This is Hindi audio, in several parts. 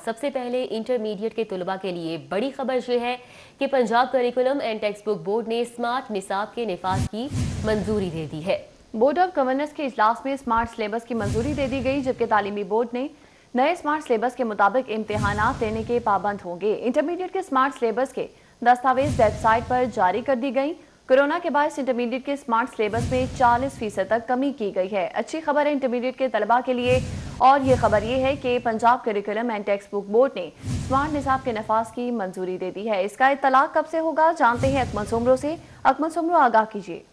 सबसे पहले इंटरमीडिएट के तुलबा के लिए बड़ी खबर यह है कि Punjab curriculum and text book board ने स्मार्ट निसाब के निफाज की मंजूरी दे दी है। बोर्ड ऑफ गवर्नर्स के इजलास में स्मार्ट सिलेबस की मंजूरी दे दी गई, जबकि तालीमी बोर्ड ने नए स्मार्ट सिलेबस के मुताबिक इम्तिहानात लेने के पाबंद होंगे। इंटरमीडिएट के स्मार्ट सिलेबस के दस्तावेज वेबसाइट पर जारी कर दी गई। कोरोना के बाद इंटरमीडिएट के स्मार्ट सिलेबस में 40% तक कमी की गई है। अच्छी खबर है इंटरमीडिएट के तलबा के लिए, और ये खबर ये है कि Punjab curriculum and text book board ने स्मार्ट निसाब के नफाज की मंजूरी दे दी है। इसका इत्तला कब से होगा, जानते हैं अकमल सुमरो से। अकमल सुमरो, आगाह कीजिए।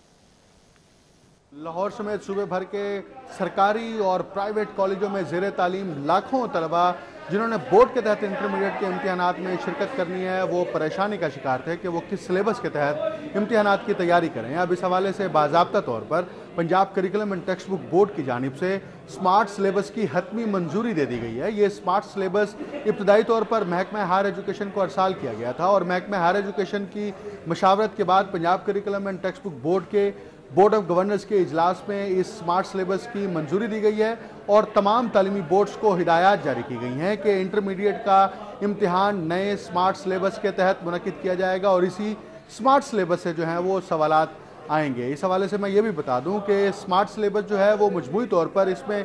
लाहौर समेत सूबे भर के सरकारी और प्राइवेट कॉलेजों में ज़ेर तालीम लाखों तलबा जिन्होंने बोर्ड के तहत इंटरमीडिएट के इम्तिहानात में शिरकत करनी है, वो परेशानी का शिकार थे कि वो किस सिलेबस के तहत इम्तिहानात की तैयारी करें। अब इस हवाले से बाज़ाब्ता तौर पर Punjab curriculum and text book board की जानिब से स्मार्ट सिलेबस की हतमी मंजूरी दे दी गई है। ये स्मार्ट सिलेबस इब्तदाई तौर पर महकमा हायर एजुकेशन को अरसाल किया गया था, और महकमा हायर एजुकेशन की मशावरत के बाद Punjab curriculum and text book board के बोर्ड ऑफ गवर्नर्स के इजलास में इस स्मार्ट सिलेबस की मंजूरी दी गई है, और तमाम तालीमी बोर्ड्स को हिदायत जारी की गई हैं कि इंटरमीडिएट का इम्तिहान नए स्मार्ट सिलेबस के तहत मुनक्किद किया जाएगा, और इसी स्मार्ट सिलेबस से जो है वो सवालात आएंगे। इस हवाले से मैं ये भी बता दूं कि स्मार्ट सिलेबस जो है वो मजमूई तौर पर इसमें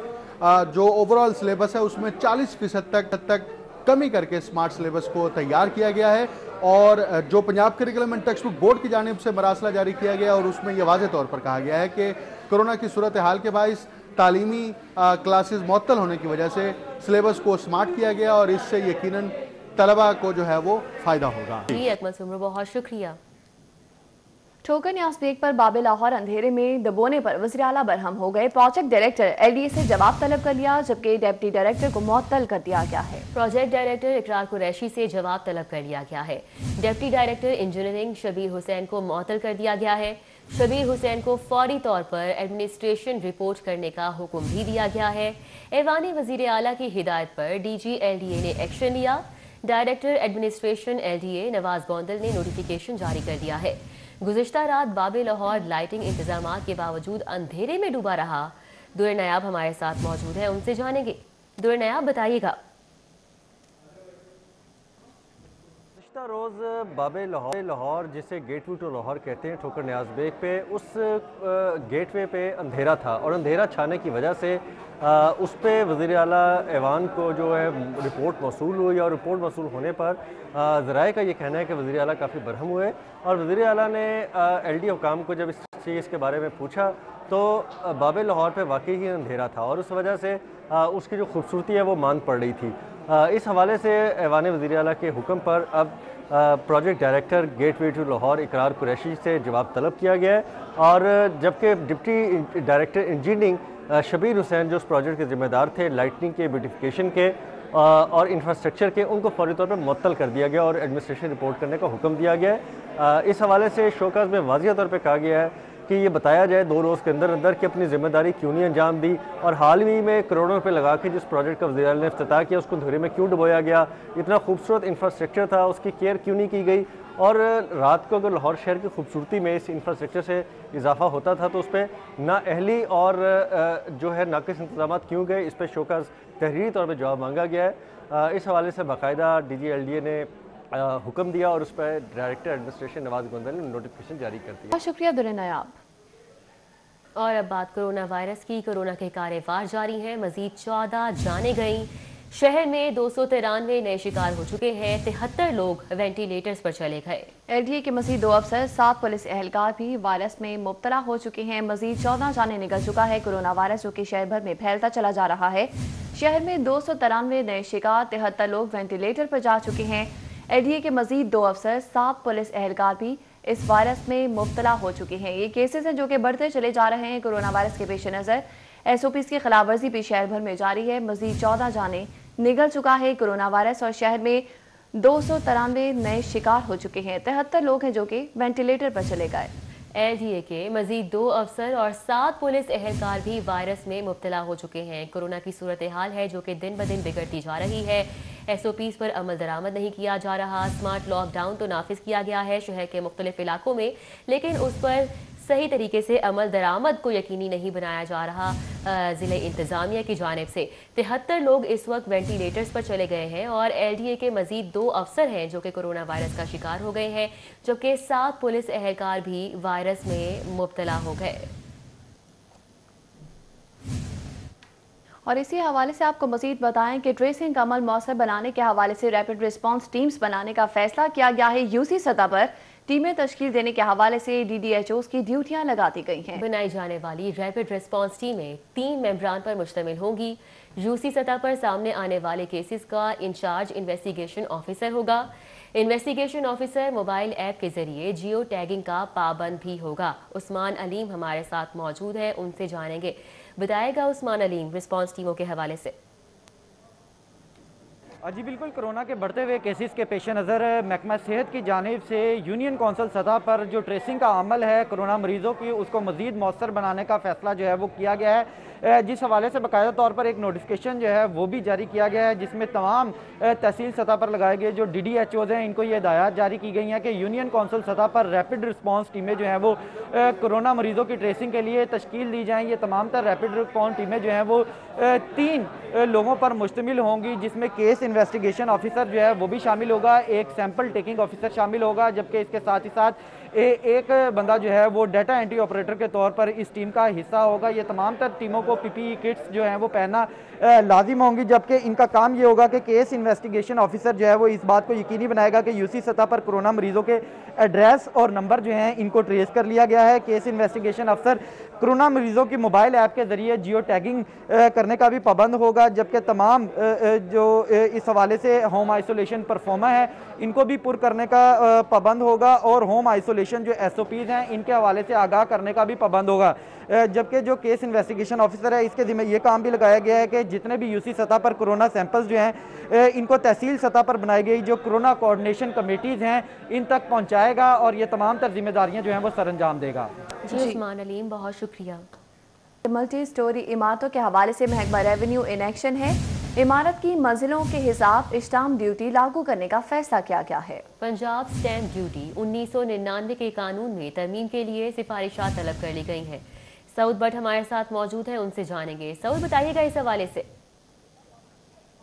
जो ओवरऑल सिलेबस है उसमें 40% तक कमी करके स्मार्ट सिलेबस को तैयार किया गया है। और जो Punjab curriculum and text book board की जानिब से मरासला जारी किया गया, और उसमें यह वाज़ेह तौर पर कहा गया है कि कोरोना की सूरत हाल के बाइस तालीमी क्लासेस मुअत्तल होने की वजह से सिलेबस को स्मार्ट किया गया, और इससे यकीनन तलबा को जो है वो फ़ायदा होगा। जी अकमल सुमरो, बहुत शुक्रिया। ठोकर न्याज बेग पर बाबे लाहौर अंधेरे में दबोने पर वज़ीर आला बरहम हो गए। प्रोजेक्ट डायरेक्टर एलडीए से जवाब तलब कर लिया, जबकि डिप्टी डायरेक्टर को मुअत्तल कर दिया गया है। प्रोजेक्ट डायरेक्टर इकरार कुरैशी से जवाब तलब कर लिया गया है। Deputy director engineering Shabbir Hussain को मुअत्तल कर दिया गया है। शबीर हुसैन को फौरी तौर पर एडमिनिस्ट्रेशन रिपोर्ट करने का हुक्म भी दिया गया है। ऐवान वज़ीर आला की हिदायत पर डीजी एलडीए ने एक्शन लिया। Director administration LDA Nawaz Gondal ने नोटिफिकेशन जारी कर दिया है। गुज़िश्ता रात बाबे लाहौर लाइटिंग इंतजाम के बावजूद अंधेरे में डूबा रहा। दुर नयाब हमारे साथ मौजूद है, उनसे जानेंगे। दुर नयाब, बताइएगा। रोज़ बाबे लाहौर जिसे गेटवे टू लाहौर कहते हैं, ठोकर न्याज बेग पे उस गेटवे पे अंधेरा था, और अंधेरा छाने की वजह से उस पर वज़ीर आला ऐवान को जो है रिपोर्ट मौसूल हुई, और रिपोर्ट मौसूल होने पर ज़राए का ये कहना है कि वज़ीर आला काफ़ी बरहम हुए, और वज़ीर आला ने एलडी हुकाम को जब इस चीज़ के बारे में पूछा तो बाबे लाहौर पे वाकई ही अंधेरा था, और उस वजह से उसकी जो खूबसूरती है वो मांद पड़ रही थी। इस हवाले से ऐवान वज़ीर आला के हुक्म पर अब project director gateway to Lahore Iqrar Qureshi से जवाब तलब किया गया है, और जबकि deputy director engineering Shabbir Hussain जो उस प्रोजेक्ट के ज़िम्मेदार थे लाइटनिंग के, ब्यूटिफिकेशन के और इंफ्रास्ट्रक्चर के, उनको फौरी तौर पर मुअत्तल कर दिया गया और एडमिनिस्ट्रेशन रिपोर्ट करने का हुक्म दिया गया है। इस हवाले से शोकाज़ में वाज़िह तौर पर कहा गया है कि ये बताया जाए 2 रोज़ के अंदर अंदर कि अपनी जिम्मेदारी क्यों नहीं अंजाम दी, और हाल ही में करोड़ों रुपए लगा के जिस प्रोजेक्ट का वज़ीर आला ने इफ्तिताह किया उसको अंधेरे में क्यों डुबोया गया, इतना खूबसूरत इंफ्रास्ट्रक्चर था उसकी केयर क्यों नहीं की गई, और रात को अगर लाहौर शहर की खूबसूरती में इस इंफ्रास्ट्रक्चर से इजाफा होता था तो उस पर नाअहली और जो है नाक़िस इंतजाम क्यों गए, इस पर शोकाज़ तहरीरी तौर पर जवाब मांगा गया है। इस हवाले से बाकायदा DG LDA ने हुक्म दिया, और उस पर डायरेक्टर एडमिनिस्ट्रेशन नवाज गोंदल ने नोटिफिकेशन जारी कर दिया। शुक्रिया दुर नयाब। और अब बात कोरोना वायरस की। कोरोना के कार्यवार जारी हैं, मजीद 14 जाने गई। शहर में 293 नए शिकार हो चुके हैं। 73 लोग वेंटिलेटर्स पर चले गए। एलडीए के मजीद 2 अफसर, 7 पुलिस एहलकार भी वायरस में मुब्तला हो चुके हैं। मजीद 14 जाने निकल चुका है कोरोना वायरस, जो कि शहर भर में फैलता चला जा रहा है। शहर में 293 नए शिकार, 73 लोग वेंटिलेटर पर जा चुके हैं। एलडीए के मजीद 2 अफसर, 7 पुलिस एहलकार भी इस वायरस में मुब्तला हो चुके हैं। ये केसेस हैं जो कि बढ़ते चले जा रहे हैं। कोरोना वायरस के पेश नज़र SOPs की खिलाफवर्जी भी शहर भर में जारी है। मजीद 14 जाने निकल चुका है कोरोना वायरस, और शहर में 293 नए शिकार हो चुके हैं। 73 लोग हैं जो कि वेंटिलेटर पर चले गए। LDA के मजीद 2 अफसर और 7 पुलिस एहलकार भी वायरस में मुब्तला हो चुके हैं। कोरोना की सूरत हाल है जो कि दिन ब दिन बिगड़ती जा रही है। SOPs पर अमल दरामद नहीं किया जा रहा। स्मार्ट लॉकडाउन तो नाफिज किया गया है शहर के मुख्तलिफ इलाकों में, लेकिन उस पर सही तरीके से अमल दरामद को यकीनी नहीं बनाया जा रहा। ज़िले इंतज़ामिया की जानिब से 73 लोग इस वक्त वेंटिलेटर्स पर चले गए हैं और LDA के मजीद 2 अफसर हैं जो कि कोरोना वायरस का शिकार हो गए हैं, जबकि 7 पुलिस एहलकार भी वायरस में मुब्तला हो गए। और इसी हवाले से आपको मजीद बताएं कि ट्रेसिंग का अमल मौसर बनाने के हवाले से रैपिड रिस्पांस टीम्स बनाने का फैसला किया गया है। UC सतह पर टीमें तश्कील देने के हवाले से DDHOs की ड्यूटियां लगा दी गई हैं। बनाई जाने वाली रैपिड रिस्पांस टीमें 3 मेंबरान पर मुश्तमिल होंगी। UC सतह पर सामने आने वाले केसेस का इंचार्ज इन्वेस्टिगेशन ऑफिसर होगा। इन्वेस्टिगेशन ऑफिसर मोबाइल ऐप के जरिए जियो टैगिंग का पाबंद भी होगा। उस्मान अलीम हमारे साथ मौजूद हैं, उनसे जानेंगे। बताएगा उस्मान अलीम रिस्पांस टीमों के हवाले से। जी बिल्कुल, कोरोना के बढ़ते हुए केसेस के पेश नज़र महकमा सेहत की जानिब से यूनियन कौंसिल सतह पर जो ट्रेसिंग का अमल है कोरोना मरीज़ों की, उसको मज़ीद मौसर बनाने का फ़ैसला जो है वो किया गया है, जिस हवाले से बाकायदा तौर पर एक नोटिफिकेशन जो है वो भी जारी किया गया है, जिसमें तमाम तहसील सतह पर लगाए गए जो DDHOs हैं इनको ये हिदायत जारी की गई हैं कि यूनियन कौंसिल सतह पर रैपिड रिस्पॉन्स टीमें जो हैं वो कोरोना मरीज़ों की ट्रेसिंग के लिए तश्कील दी जाएँ। ये तमाम तर रैपिड रिस्पॉन्स टीमें जो हैं वो 3 लोगों पर मुश्तमिल होंगी, जिसमें केस इन्वेस्टिगेशन ऑफिसर जो है वो भी शामिल होगा, एक सैंपल टेकिंग ऑफिसर शामिल होगा, जबकि इसके साथ ही साथ एक बंदा जो है वो डाटा एंट्री ऑपरेटर के तौर पर इस टीम का हिस्सा होगा। ये तमाम तर टीमों को PPE किट्स जो हैं वो पहनना लाजिम होंगी, जबकि इनका काम ये होगा कि केस इन्वेस्टिगेशन ऑफिसर जो है वो इस बात को यकीनी बनाएगा कि UC सतह पर कोरोना मरीजों के एड्रेस और नंबर जो हैं इनको ट्रेस कर लिया गया है। केस इन्वेस्टिगेशन अफसर कोरोना मरीजों की मोबाइल ऐप के जरिए जियो टैगिंग करने का भी पाबंद होगा, जबकि तमाम जो इस हवाले से होम आइसोलेशन परफॉर्मा है इनको भी पुर करने का पाबंद होगा, और होम आइसोलेशन जो SOPs हैं इनके हवाले से आगाह करने का भी पाबंद होगा। जबकि जो केस इन्वेस्टिगेशन ऑफिसर है इसके जिम्मे ये काम भी लगाया गया है कि जितने भी UC सतह पर कोरोना सैंपल्स जो हैं इनको तहसील सतह पर बनाई गई जो कोरोना कोऑर्डिनेशन कमेटीज़ हैं इन तक पहुँचाएगा, और ये तमाम तर जिम्मेदारियाँ जो हैं वो सर अंजाम देगा। जी उस्मान अलीम, बहुत शुक्रिया। मल्टी स्टोरी इमारतों के हवाले से महकमा रेवेन्यू इन एक्शन है। इमारत की मंजिलों के हिसाब स्टाम्प ड्यूटी लागू करने का फैसला किया गया है। पंजाब स्टैम्प ड्यूटी 1999 के कानून में तरमीम के लिए सिफारिशात तलब कर ली गई हैं। सऊद भट्ट हमारे साथ मौजूद है, उनसे जानेंगे। सऊद, बताइएगा इस हवाले से।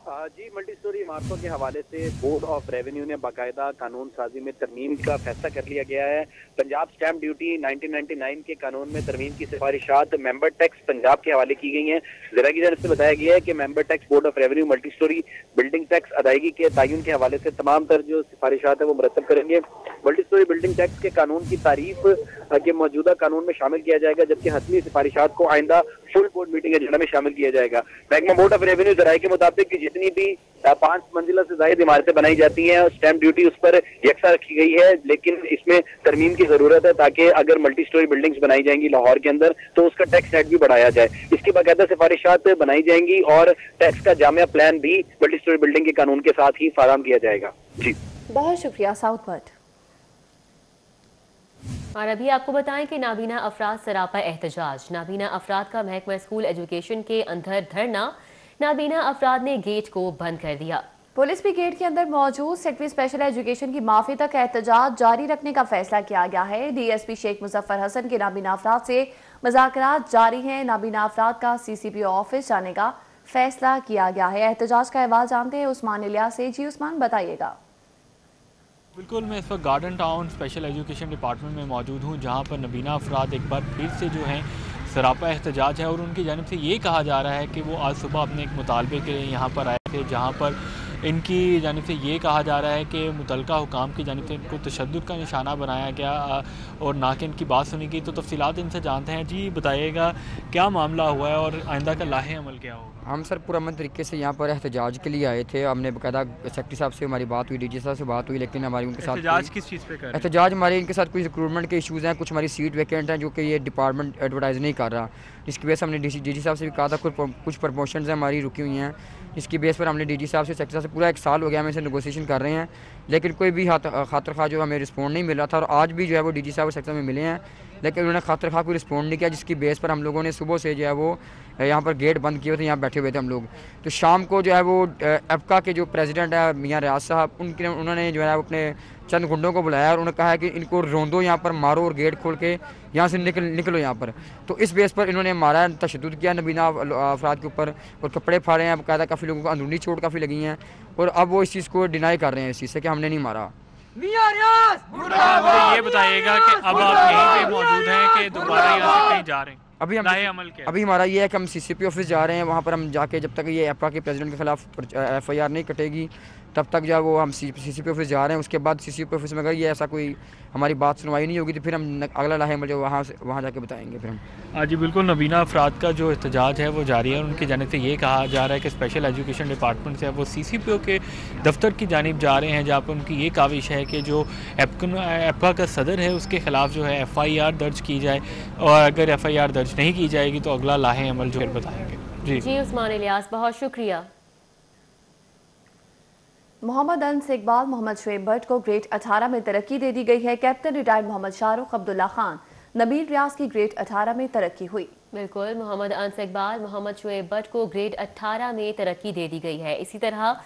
जी, मल्टी स्टोरी इमारतों के हवाले से बोर्ड ऑफ रेवेन्यू ने बाकायदा कानून साजी में तरमीम का फैसला कर लिया गया है। पंजाब स्टैम्प ड्यूटी 1999 के कानून में तरमीम की सिफारिशात मेंबर टैक्स पंजाब के हवाले की गई हैं। ज़रा की जानब से बताया गया है कि member tax board of revenue multi storey building tax अदायगी के तयन के हवाले से तमाम तर जो सिफारिशात है वो मुरतब करेंगे। मल्टी स्टोरी बिल्डिंग टैक्स के कानून की तारीफ के मौजूदा कानून में शामिल किया जाएगा, जबकि हतमी सिफारिशात को आइंदा फुल बोर्ड मीटिंग एजेंडा में शामिल किया जाएगा। महकमा बोर्ड ऑफ रेवेन्यू जराये के मुताबिक कि जितनी भी 5 मंजिला से ज्यादा इमारतें बनाई जाती हैं स्टैम्प ड्यूटी उस पर यकसा रखी गई है, लेकिन इसमें तरमीम की जरूरत है ताकि अगर मल्टी स्टोरी बिल्डिंग्स बनाई जाएंगी लाहौर के अंदर तो उसका टैक्स नेट भी बढ़ाया जाए। इसकी बाकायदा सिफारिशात बनाई जाएंगी और टैक्स का जामिया प्लान भी मल्टी स्टोरी बिल्डिंग के कानून के साथ ही फराहम किया जाएगा। जी बहुत शुक्रिया साउथ भट्ट। और अभी आपको बताएं कि नाबीना अफराद सरापा एहतजाज। नाबीना अफराद का महकमा स्कूल एजुकेशन के अंदर धरना। नाबीना अफराद ने गेट को बंद कर दिया। पुलिस भी गेट के अंदर मौजूद। सेक्रेटरी स्पेशल एजुकेशन की माफी तक एहतजाज जारी रखने का फैसला किया गया है। DSP शेख मुजफ्फर हसन के नाबीना अफराद से मुज़ाकरात जारी हैं। नाबीना अफराद का CCPO ऑफिस जाने का फैसला किया गया है। एहतजाज का अहवाल जानते हैं उस्मान इलियास से। जी उस्मान, बताइएगा। बिल्कुल, मैं इस वक्त garden town special education department में मौजूद हूँ, जहाँ पर नबीना अफराद एक बार फिर से जो हैं सरापा एहतजाज है, और उनकी जानिब से ये कहा जा रहा है कि वो आज सुबह अपने एक मुतालबे के लिए यहाँ पर आए थे, जहाँ पर इनकी जानिब से ये कहा जा रहा है कि मुतलका हुकाम की जानिब से इनको तशद्दुद का निशाना बनाया गया और ना कि इनकी बात सुनी गई। तो तफसीलात इनसे जानते हैं। जी बताइएगा क्या मामला हुआ है और आइंदा का लाहे अमल क्या होगा? हम सर पुरअमन तरीके से यहाँ पर एहतजाज के लिए आए थे। हमने बाकायदा सेक्रेटरी साहब से हमारी बात हुई, DG साहब से बात हुई, लेकिन हमारी उनके साथ एहतजाज किस चीज़ पे कर रहे हैं? एहतजाज हमारे इनके साथ कुछ रिक्रूटमेंट के इशूज़ हैं, कुछ हमारी सीट वैकेंट हैं जो कि ये डिपार्टमेंट एडवर्टाइज़ नहीं कर रहा, जिसकी वजह से हमने DG साहब से भी कहा था कुछ प्रमोशंस हैं हमारी रुकी हुई हैं, जिसकी बेस पर हमने DG साहब से सेक्रेटरी साहब से पूरा 1 साल हो गया हम इसे नेगोशिएशन कर रहे हैं, लेकिन कोई भी खातर खा जो हमें रिस्पॉन्ड नहीं मिल रहा था। और आज भी जो है वो DG साहब और सेक्रेटरी में मिले हैं, लेकिन उन्होंने खातिर खा कोई रिस्पॉन्ड नहीं किया, जिसकी बेस पर हम लोगों ने सुबह से जो है वो यहाँ पर गेट बंद किए थे, यहाँ बैठे हुए थे हम लोग। तो शाम को जो है वो एप्का के जो प्रेसिडेंट है मियाँ रियाज साहब, उन्होंने जो है अपने चंद गुंडों को बुलाया और उन्होंने कहा है कि इनको रोंदो, यहाँ पर मारो और गेट खोल के यहाँ से निकलो यहाँ पर। तो इस बेस पर इन्होंने मारा, तशद्दुद किया नबीना अफराद के ऊपर और कपड़े फाड़े हैं, बाकायदा काफ़ी लोगों को अंदरूनी चोट काफ़ी लगी हैं और अब वो इस चीज़ को डिनाई कर रहे हैं इस चीज़ से कि हमने नहीं मारा। मुझे ये बताइएगा कि अब आप यहीं पे मौजूद हैं कि दोबारा यहाँ से कहीं जा रहे हैं? अभी हमारा ये है कि हम CCP ऑफिस जा रहे हैं, वहाँ पर हम जाके जब तक ये एप्का के प्रेसिडेंट के खिलाफ FIR नहीं कटेगी तब तक जो है वो हम CCP ऑफिस जा रहे हैं। उसके बाद CCP ऑफिस में अगर ये ऐसा कोई हमारी बात सुनवाई नहीं होगी तो फिर हम अगला लाहे जो वहाँ जाके बताएंगे फिर हम। हाँ जी बिल्कुल, नबीना अफराद का जो एहतजाज है वो जारी है। उनकी जानिब से ये कहा जा रहा है कि स्पेशल एजुकेशन डिपार्टमेंट से वो CCPO के दफ्तर की जानिब जा रहे हैं, जहाँ पर उनकी ये काविश है कि जो एप्का का सदर है उसके ख़िलाफ़ जो है FIR दर्ज की जाए और अगर FIR दर्ज नहीं की जाएगी तो अगला लाहे अमल जो है बताएँगे। जी उस्मान इलियास, बहुत शुक्रिया। मोहम्मद अनस इकबाल मोहम्मद शुएब भट्ट को ग्रेड 18 में तरक्की दे दी गई है। कैप्टन रिटायर्ड मोहम्मद शाहरुख अब्दुल्ला खान नबील रियाज की ग्रेड 18 में तरक्की हुई। बिल्कुल, मोहम्मद अनस इकबाल मोहम्मद शुएब भट्ट को ग्रेड 18 में तरक्की दे दी गई है। इसी तरह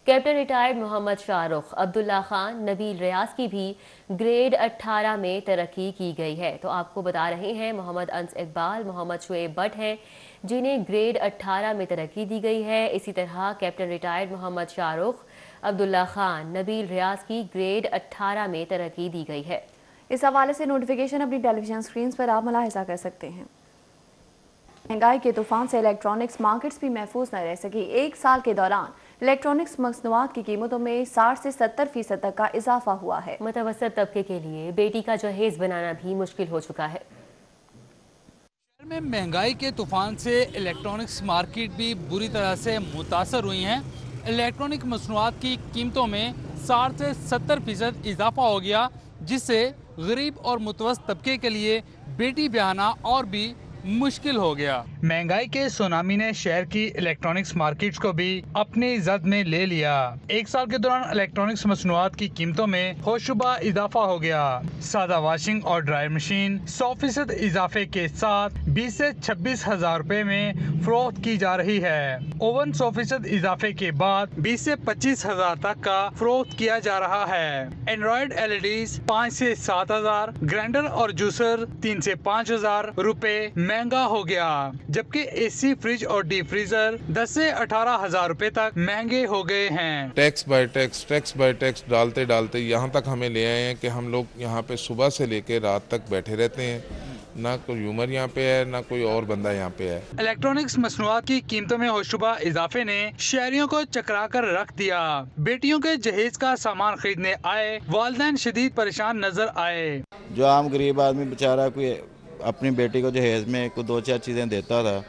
कैप्टन रिटायर्ड मोहम्मद शाहरुख अब्दुल्ला खान नबील रियाज की भी ग्रेड 18 में तरक्की की गई है। तो आपको बता रहे हैं मोहम्मद अनस इकबाल मोहम्मद शुएब भट्ट हैं जिन्हें ग्रेड 18 में तरक्की दी गई है। इसी तरह कैप्टन रिटायर्ड मोहम्मद शाहरुख अब्दुल्ला खान नबील रियाज की ग्रेड 18 में तरक्की दी गई है। इस हवाले से नोटिफिकेशन अपनी टेलीविजन स्क्रीन पर आप मुलाहिजा कर सकते हैं। महंगाई के तूफान से इलेक्ट्रॉनिक्स मार्केट्स भी महफूज न रह सकी। एक साल के दौरान इलेक्ट्रॉनिक्स मसनूआत की कीमतों में 60 से 70% तक का इजाफा हुआ है। मुतवस्सित तबके के लिए बेटी का जहेज बनाना भी मुश्किल हो चुका है। शहर में महंगाई के तूफान से इलेक्ट्रॉनिक्स मार्केट भी बुरी तरह से मुतासर हुई हैं। इलेक्ट्रॉनिक मसनूआत की कीमतों में 60 से 70% इजाफा हो गया, जिससे गरीब और मुतवस्सित तबके के लिए बेटी ब्याहना और भी मुश्किल हो गया। महंगाई के सुनामी ने शहर की इलेक्ट्रॉनिक्स मार्केट्स को भी अपनी जद में ले लिया। एक साल के दौरान इलेक्ट्रॉनिक्स मसनूआत की कीमतों में होशुबा इजाफा हो गया। सादा वॉशिंग और ड्रायर मशीन 100% इजाफे के साथ 20 से 26 हजार रुपए में फरोख्त की जा रही है। ओवन 100% इजाफे के बाद 20 से 25 हजार तक का फरोख्त किया जा रहा है। एंड्रॉइड LEDs 5 से 7 हजार, ग्राइंडर और जूसर 3 से 5 हजार रुपए महंगा हो गया, जबकि AC, फ्रिज और डीप फ्रीजर 10 से 18 हजार रुपए तक महंगे हो गए हैं। टैक्स बाय टैक्स डालते डालते यहाँ तक हमें ले आए हैं कि हम लोग यहाँ पे सुबह से लेकर रात तक बैठे रहते हैं। ना कोई उमर यहाँ पे है, ना कोई और बंदा यहाँ पे है। इलेक्ट्रॉनिक्स मसनूआत की कीमतों में होशुबा इजाफे ने शहरियों को चकरा कर रख दिया। बेटियों के जहेज का सामान खरीदने आए वालिदैन शदीद परेशान नजर आए। जो आम गरीब आदमी बेचारा कोई अपनी बेटी को जहेज में को 2-4 चीज़ें देता था,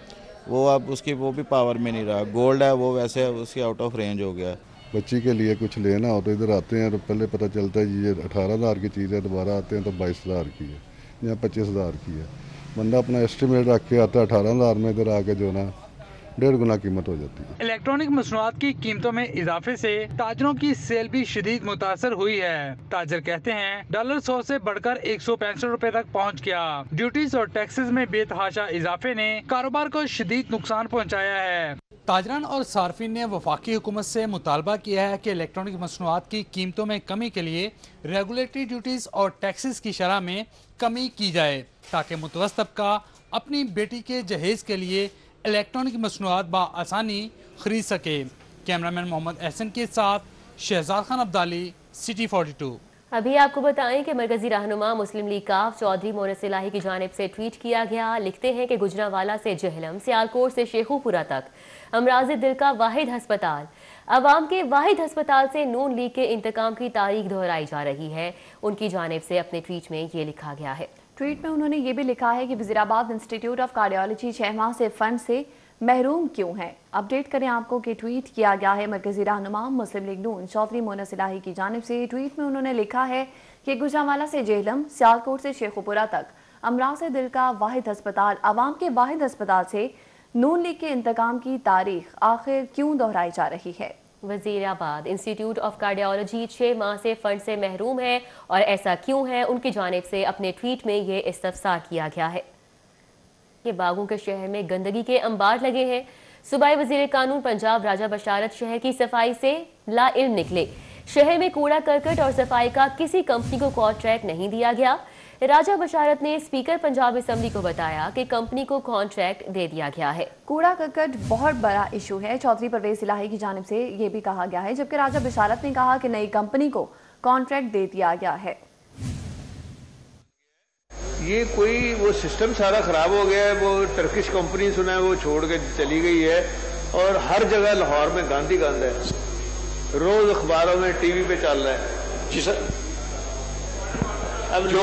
वो अब उसकी वो भी पावर में नहीं रहा। गोल्ड है वो वैसे उसकी आउट ऑफ रेंज हो गया। बच्ची के लिए कुछ लेना हो तो इधर आते हैं तो पहले पता चलता है ये 18,000 की चीज़ है, दोबारा आते हैं तो 22,000 की है या 25,000 की है। बंदा अपना एस्टिमेट रख के आता है 18,000 में, इधर आके जो ना 1.5 गुना कीमत हो जाती है। इलेक्ट्रॉनिक मसनूआत की कीमतों में इजाफे से ताजरों की सेल भी शदीद मुतासर हुई है। ताजर कहते हैं डॉलर 100 से बढ़कर 165 रुपए तक पहुंच गया। ड्यूटीज और टैक्सेस में बेतहाशा इजाफे ने कारोबार को शदीद नुकसान पहुंचाया है। ताजरान और सार्फिन ने वफाकी हुकूमत से मुतालबा किया है कि इलेक्ट्रॉनिक मसनूआत की कीमतों में कमी के लिए रेगुलेटरी ड्यूटीज और टैक्सेस की शरह में कमी की जाए, ताकि मुतवस्सित तबका अपनी बेटी के जहेज के लिए इलेक्ट्रॉनिक मसनूआत बआसानी खरीद सके। कैमरामैन मोहम्मद एहसन के साथ शहजाद खान अब्दाली, सिटी 42। अभी आपको बताएं कि मरकजी रहनुमा मुस्लिम लीग काफ चौधरी मोनस इलाही की जानिब से ट्वीट किया गया। लिखते हैं कि गुजरांवाला से जहलम, सियालकोट से शेखुपुरा तक अमराज़ दिल का वाहिद हस्पताल, अवाम के वाहिद हस्पताल से नून लीग के इंतकाम की तारीख दोहराई जा रही है। उनकी जानिब से अपने ट्वीट में ये लिखा गया है। ट्वीट में उन्होंने ये भी लिखा है कि वज़ीराबाद इंस्टीट्यूट ऑफ कार्डियोलॉजी 6 माह से फंड से महरूम क्यों है। अपडेट करें आपको कि ट्वीट किया गया है मरकजी रहनुमा मुस्लिम लीग नून चौधरी मोनस इलाही की जानिब से। ट्वीट में उन्होंने लिखा है कि गुजरांवाला से जेहलम, सियालकोट से शेखुपुरा तक अमराज़ दिल का वाहिद हस्पताल, अवाम के वाहिद हस्पताल से नून लीग के इंतकाम की तारीख आखिर क्यों दोहराई जा रही है। वजीराबाद इंस्टीट्यूट ऑफ कार्डियोलॉजी 6 माह से फंड से महरूम है और ऐसा क्यों है, उनकी जानिब से अपने ट्वीट में ये इस्तफसार किया गया है। ये बागों के शहर में गंदगी के अंबार लगे हैं। सूबाई वजीर कानून पंजाब राजा बशारत शहर की सफाई से लाइल्म निकले। शहर में कूड़ा करकट और सफाई का किसी कंपनी को कॉन्ट्रैक्ट नहीं दिया गया। राजा बशारत ने स्पीकर पंजाब असेंबली को बताया कि कंपनी को कॉन्ट्रैक्ट दे दिया गया है। कूड़ा करकट बहुत बड़ा इशू है। चौधरी परवेज इलाही की जानिब से ये भी कहा गया है, जबकि राजा बशारत ने कहा कि नई कंपनी को कॉन्ट्रैक्ट दे दिया गया है। ये कोई वो सिस्टम सारा खराब हो गया है। वो टर्किश कंपनी सुना है वो छोड़ के चली गई है और हर जगह लाहौर में गांधी गंद है। रोज अखबारों में टीवी पे चल रहा है। जी सर, अब जो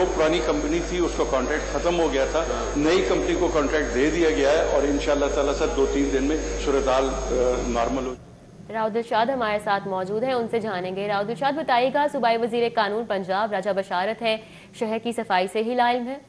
पुरानी कंपनी थी उसका कॉन्ट्रैक्ट खत्म हो गया था, नई कंपनी को कॉन्ट्रैक्ट दे दिया गया है और इंशाअल्लाह ताला सर 2-3 दिन में सूरत-हाल नॉर्मल हो। राउद इरशाद हमारे साथ मौजूद हैं, उनसे जानेंगे। राउद इरशाद बताइएगा, सूबाई वजीर कानून पंजाब राजा बशारत है, शहर की सफाई से ही लाइल्म है?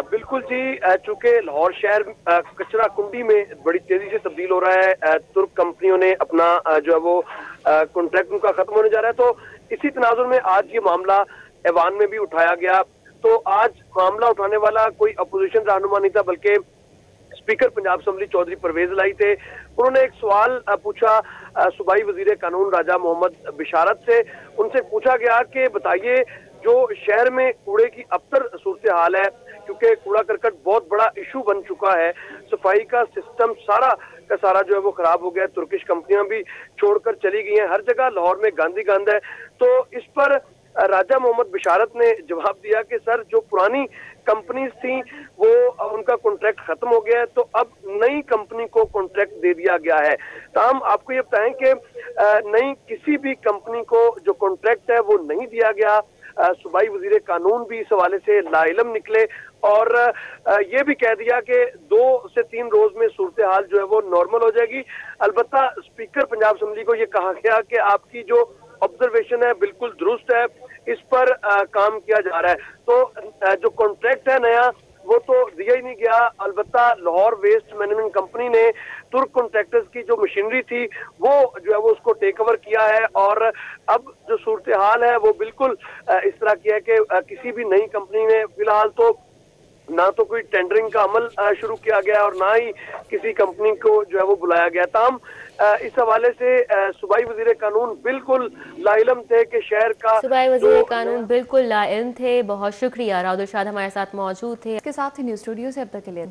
बिल्कुल जी, चूंकि लाहौर शहर कचरा कुंडी में बड़ी तेजी से तब्दील हो रहा है। तुर्क कंपनियों ने अपना जो है वो कॉन्ट्रैक्ट उनका खत्म होने जा रहा है, तो इसी तनाजुर में आज ये मामला ऐवान में भी उठाया गया। तो आज मामला उठाने वाला कोई अपोजिशन रहनुमा नहीं था, बल्कि स्पीकर पंजाब असेंबली चौधरी परवेज इलाही थे। उन्होंने एक सवाल पूछा सूबाई वजीर कानून राजा मोहम्मद बशारत से। उनसे पूछा गया कि बताइए, जो शहर में कूड़े की अबतर सूरत हाल है, क्योंकि कूड़ा करकट बहुत बड़ा इशू बन चुका है, सफाई का सिस्टम सारा का सारा जो है वो खराब हो गया, तुर्किश कंपनियां भी छोड़कर चली गई हैं, हर जगह लाहौर में गांधी गंद है। तो इस पर राजा मोहम्मद बशारत ने जवाब दिया कि सर, जो पुरानी कंपनीज थी वो उनका कॉन्ट्रैक्ट खत्म हो गया है, तो अब नई कंपनी को कॉन्ट्रैक्ट दे दिया गया है। तो हम आपको ये बताएं कि नई किसी भी कंपनी को जो कॉन्ट्रैक्ट है वो नहीं दिया गया। सूबाई वजीर कानून भी इस हवाले से लाइलम निकले और ये भी कह दिया कि 2 से 3 रोज में सूरत हाल जो है वो नॉर्मल हो जाएगी। अलबत्ता स्पीकर पंजाब असेंबली को ये कहा गया कि आपकी जो ऑब्जर्वेशन है बिल्कुल दुरुस्त है, इस पर काम किया जा रहा है। तो जो कॉन्ट्रैक्ट है नया वो तो दिया ही नहीं गया। अलबत्ता लाहौर वेस्ट मैनेजमेंट कंपनी ने तुर्क कॉन्ट्रैक्टर्स की जो मशीनरी थी वो जो है वो उसको टेक ओवर किया है और अब जो सूरत हाल है वो बिल्कुल इस तरह की है कि किसी भी नई कंपनी ने फिलहाल तो ना तो कोई टेंडरिंग का अमल शुरू किया गया और ना ही किसी कंपनी को जो है वो बुलाया गया। ताम इस हवाले से सूबाई वजीर कानून बिल्कुल लाइलम थे कि शहर का सूबाई वजीर कानून बिल्कुल लाइलम थे। बहुत शुक्रिया, राउद इरशाद हमारे साथ मौजूद थे। इसके साथ ही न्यूज़ स्टूडियो से अब तक के लिए